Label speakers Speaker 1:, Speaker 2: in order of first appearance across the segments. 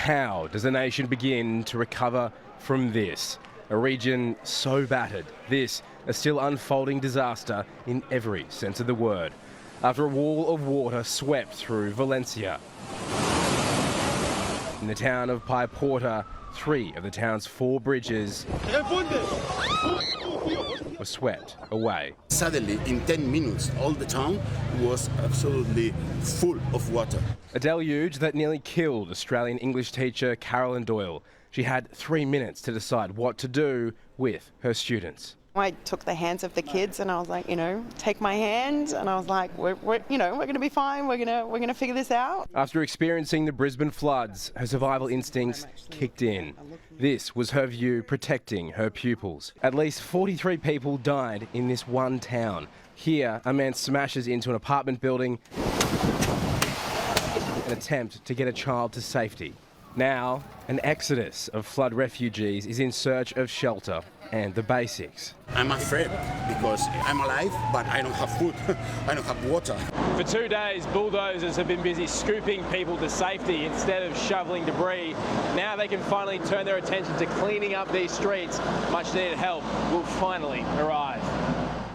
Speaker 1: How does the nation begin to recover from this? A region so battered, this a still unfolding disaster in every sense of the word. After a wall of water swept through Valencia. In the town of Paiporta, 3 of the town's 4 bridges were swept away.
Speaker 2: Suddenly, in 10 minutes, all the town was absolutely full of water.
Speaker 1: A deluge that nearly killed Australian English teacher Carolyn Doyle. She had 3 minutes to decide what to do with her students.
Speaker 3: I took the hands of the kids and I was like, take my hand, and I was like, we're going to be fine. We're going to figure this out.
Speaker 1: After experiencing the Brisbane floods, her survival instincts kicked in. This was her view protecting her pupils. At least 43 people died in this one town. Here, a man smashes into an apartment building in an attempt to get a child to safety. Now, an exodus of flood refugees is in search of shelter and the basics.
Speaker 2: I'm afraid because I'm alive, but I don't have food. I don't have water.
Speaker 4: For 2 days, bulldozers have been busy scooping people to safety instead of shoveling debris. Now they can finally turn their attention to cleaning up these streets. Much needed help will finally arrive.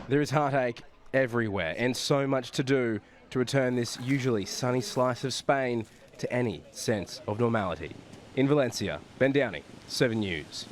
Speaker 1: There is heartache everywhere and so much to do to return this usually sunny slice of Spain to any sense of normality. In Valencia, Ben Downey, 7 News.